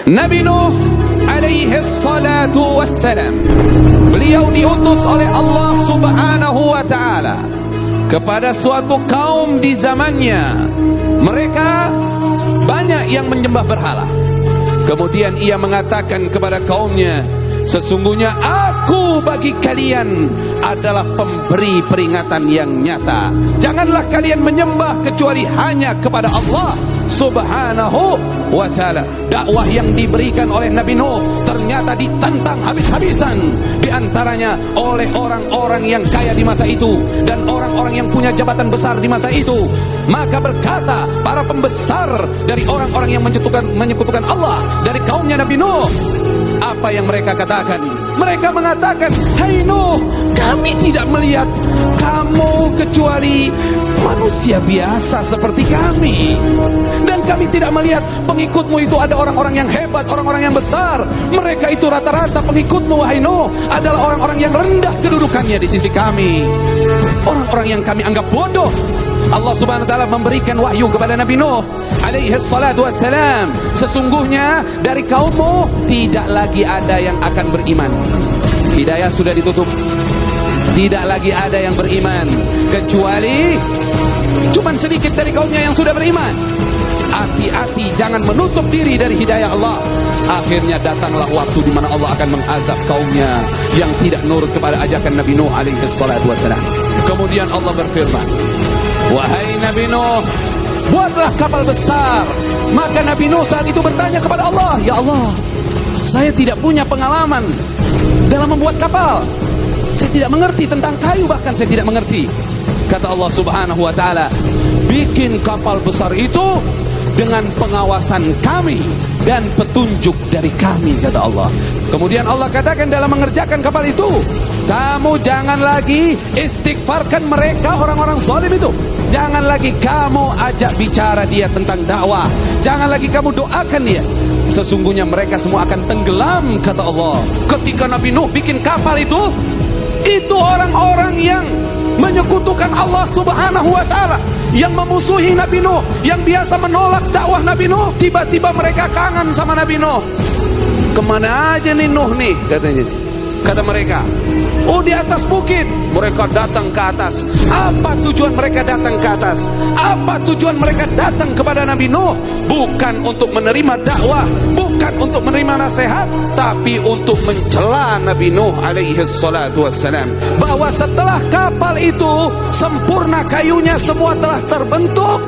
Nabi Nuh alaihi salatu wassalam, beliau diutus oleh Allah subhanahu wa ta'ala kepada suatu kaum di zamannya. Mereka banyak yang menyembah berhala. Kemudian ia mengatakan kepada kaumnya, sesungguhnya aku bagi kalian adalah pemberi peringatan yang nyata. Janganlah kalian menyembah kecuali hanya kepada Allah subhanahu wa ta'ala. Dakwah yang diberikan oleh Nabi Nuh ternyata ditentang habis-habisan, di antaranya oleh orang-orang yang kaya di masa itu dan orang-orang yang punya jabatan besar di masa itu. Maka berkata para pembesar dari orang-orang yang menyekutukan Allah dari kaumnya Nabi Nuh, apa yang mereka katakan? Mereka mengatakan, hai Nuh, kami tidak melihat kamu kecuali manusia biasa seperti kami, dan kami tidak melihat pengikutmu itu ada orang-orang yang hebat, orang-orang yang besar. Mereka itu rata-rata pengikutmu, wahai Nuh, adalah orang-orang yang rendah kedudukannya di sisi kami, orang-orang yang kami anggap bodoh. Allah subhanahu wa ta'ala memberikan wahyu kepada Nabi Nuh alaihi salatu wassalam, sesungguhnya dari kaummu tidak lagi ada yang akan beriman. Hidayah sudah ditutup, tidak lagi ada yang beriman kecuali cuman sedikit dari kaumnya yang sudah beriman. Hati-hati, jangan menutup diri dari hidayah Allah. Akhirnya datanglah waktu di mana Allah akan mengazab kaumnya yang tidak nurut kepada ajakan Nabi Nuh alaihi salatu wassalam. Kemudian Allah berfirman, wahai Nabi Nuh, buatlah kapal besar. Maka Nabi Nuh saat itu bertanya kepada Allah, ya Allah, saya tidak punya pengalaman dalam membuat kapal. Saya tidak mengerti tentang kayu, bahkan saya tidak mengerti. Kata Allah subhanahu wa ta'ala, bikin kapal besar itu dengan pengawasan kami dan petunjuk dari kami, kata Allah. Kemudian Allah katakan dalam mengerjakan kapal itu, kamu jangan lagi istighfarkan mereka, orang-orang zalim itu. Jangan lagi kamu ajak bicara dia tentang dakwah. Jangan lagi kamu doakan dia. Sesungguhnya mereka semua akan tenggelam, kata Allah. Ketika Nabi Nuh bikin kapal itu orang-orang yang menyekutukan Allah subhanahu wa ta'ala, yang memusuhi Nabi Nuh, yang biasa menolak dakwah Nabi Nuh, tiba-tiba mereka kangen sama Nabi Nuh. Kemana aja nih Nuh nih, katanya. Kata mereka, oh di atas bukit. Mereka datang ke atas. Apa tujuan mereka datang ke atas? Apa tujuan mereka datang kepada Nabi Nuh? Bukan untuk menerima dakwah, bukan untuk menerima nasihat, tapi untuk mencela Nabi Nuh alaihi salatu wassalam, bahwa setelah kapal itu sempurna, kayunya semua telah terbentuk,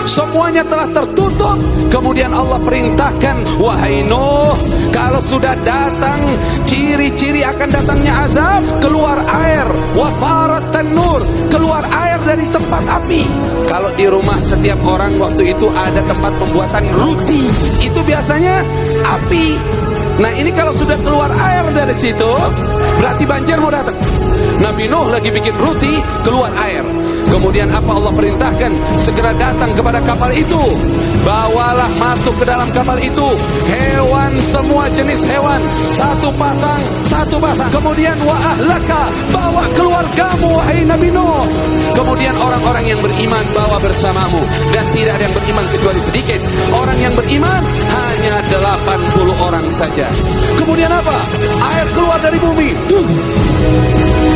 semuanya telah tertutup. Kemudian Allah perintahkan, wahai Nuh, kalau sudah datang ciri-ciri akan datangnya azab, keluar air, wafarat tanur, keluar air dari tempat api. Kalau di rumah setiap orang waktu itu ada tempat pembuatan roti, itu biasanya api. Nah ini kalau sudah keluar air dari situ, berarti banjir mau datang. Nabi Nuh lagi bikin roti, keluar air. Kemudian apa Allah perintahkan? Segera datang kepada kapal itu, bawalah masuk ke dalam kapal itu hewan, semua jenis hewan, satu pasang. Kemudian wa ahlaka, bawa keluargamu wahai Nabi Nuh. Kemudian orang-orang yang beriman bawa bersamamu, dan tidak ada yang beriman kecuali sedikit. Orang yang beriman hanya 80 orang saja. Kemudian apa? Air keluar dari bumi.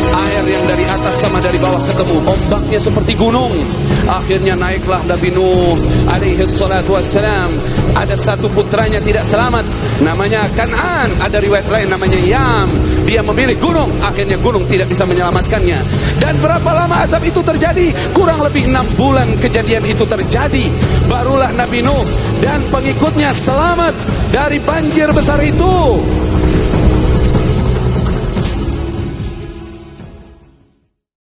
Air yang dari atas sama dari bawah ketemu, ombaknya seperti gunung. Akhirnya naiklah Nabi Nuh alaihi salatu wassalam. Ada satu putranya tidak selamat, namanya Kan'an. Ada riwayat lain namanya Yam. Dia memilih gunung, akhirnya gunung tidak bisa menyelamatkannya. Dan berapa lama azab itu terjadi? Kurang lebih 6 bulan kejadian itu terjadi. Barulah Nabi Nuh dan pengikutnya selamat dari banjir besar itu.